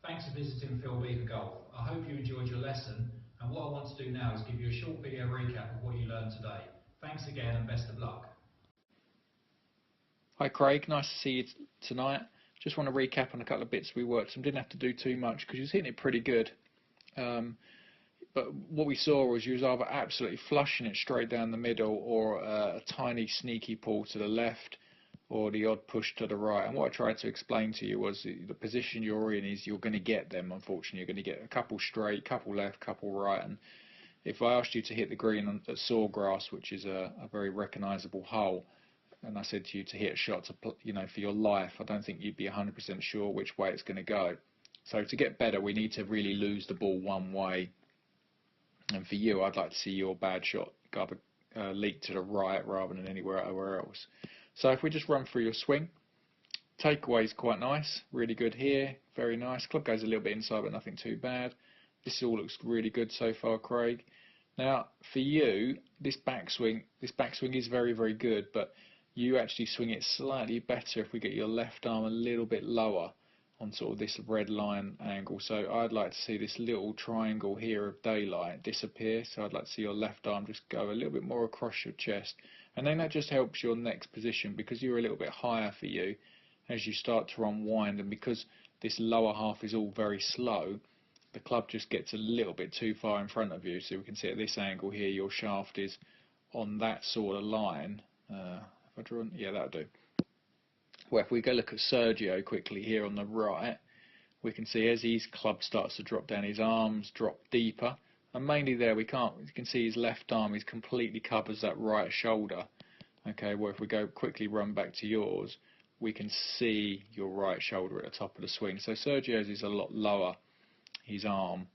Thanks for visiting Beever Golf. I hope you enjoyed your lesson, and what I want to do now is give you a short video recap of what you learned today. Thanks again and best of luck. Hi Craig, nice to see you tonight. Just want to recap on a couple of bits we worked on. Didn't have to do too much because you was hitting it pretty good. But what we saw was you was either absolutely flushing it straight down the middle, or a tiny sneaky pull to the left, or the odd push to the right. And what I tried to explain to you was the position you're in is you're going to get them. Unfortunately, you're going to get a couple straight, couple left, couple right. And if I asked you to hit the green at Sawgrass, which is a very recognisable hole, and I said to you to hit a shot to, for your life, I don't think you'd be 100% sure which way it's going to go. So to get better, we need to really lose the ball one way. And for you, I'd like to see your bad shot go up leak to the right rather than anywhere else. So if we just run through your swing, takeaway is quite nice, really good here, very nice. Club goes a little bit inside, but nothing too bad. This all looks really good so far, Craig. Now for you, this backswing is very, very good, but you actually swing it slightly better if we get your left arm a little bit lower on sort of this red line angle. So I'd like to see this little triangle here of daylight disappear. So I'd like to see your left arm just go a little bit more across your chest, and then that just helps your next position because you're a little bit higher for you as you start to unwind, and because this lower half is all very slow, the club just gets a little bit too far in front of you. So we can see at this angle here your shaft is on that sort of line. If I draw, yeah, that'll do. Well, if we go look at Sergio quickly here on the right, we can see as his club starts to drop down, his arms drop deeper, and mainly there you can see his left arm is completely covers that right shoulder. Okay, well if we go quickly run back to yours, we can see your right shoulder at the top of the swing. So Sergio's is a lot lower, his arm.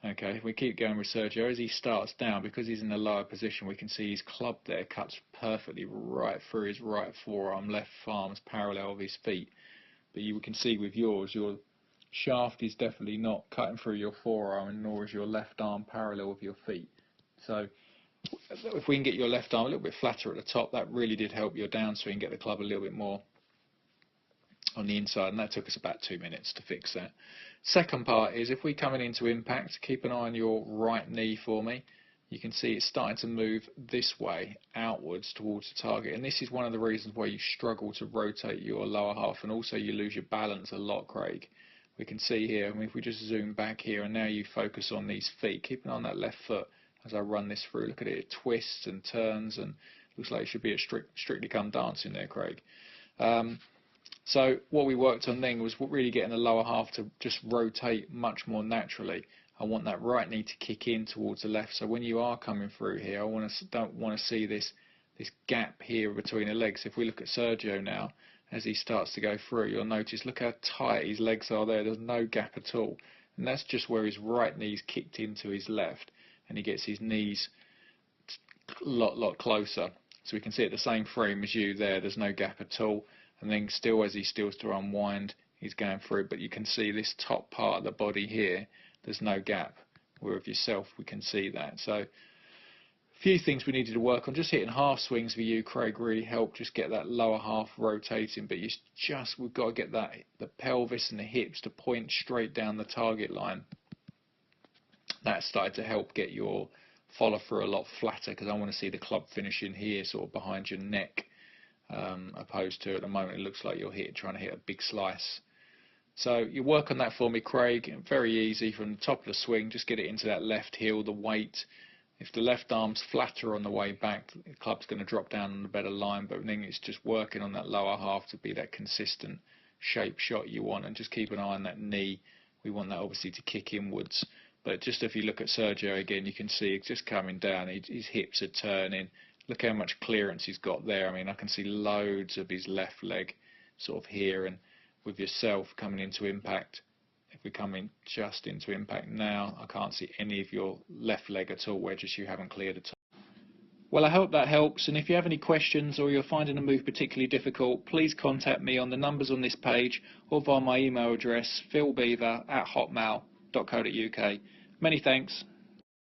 Okay, if we keep going with Sergio, as he starts down, because he's in a lower position, we can see his club there cuts perfectly right through his right forearm, left arm's parallel of his feet. But you can see with yours, your shaft is definitely not cutting through your forearm, and nor is your left arm parallel with your feet. So if we can get your left arm a little bit flatter at the top, that really did help your downswing, get the club a little bit more on the inside, and that took us about 2 minutes to fix that. Second part is if we coming into impact, keep an eye on your right knee for me. You can see it's starting to move this way outwards towards the target, and this is one of the reasons why you struggle to rotate your lower half, and also you lose your balance a lot, Craig. We can see here, if we just zoom back here, and now you focus on these feet, keep an eye on that left foot as I run this through. Look at it, it twists and turns, and looks like it should be a Strictly Come Dancing there, Craig. So what we worked on then was really getting the lower half to just rotate much more naturally. I want that right knee to kick in towards the left. So when you are coming through here, don't want to see this gap here between the legs. If we look at Sergio now, as he starts to go through, you'll notice, look how tight his legs are there. There's no gap at all. And that's just where his right knee's kicked into his left, and he gets his knees a lot closer. So we can see at the same frame as you there, there's no gap at all. And then still, as he stills to unwind, he's going through. But you can see this top part of the body here, there's no gap. Where with yourself, we can see that. So a few things we needed to work on. Just hitting half swings for you, Craig, really helped just get that lower half rotating. But we've got to get the pelvis and the hips to point straight down the target line. That started to help get your follow through a lot flatter, because I want to see the club finishing here, sort of behind your neck. Opposed to at the moment it looks like you're trying to hit a big slice. So you work on that for me, Craig. Very easy from the top of the swing. Just get it into that left heel, the weight. If the left arm's flatter on the way back, the club's going to drop down on a better line, but then it's just working on that lower half to be that consistent shape shot you want, and just keep an eye on that knee. We want that obviously to kick inwards. But just if you look at Sergio again, you can see it's just coming down. His hips are turning. Look how much clearance he's got there. I mean, I can see loads of his left leg sort of here, and with yourself coming into impact, if we come in just into impact now, I can't see any of your left leg at all, where just you haven't cleared at all. Well, I hope that helps, and if you have any questions or you're finding the move particularly difficult, please contact me on the numbers on this page or via my email address, philbeaver@hotmail.co.uk. Many thanks.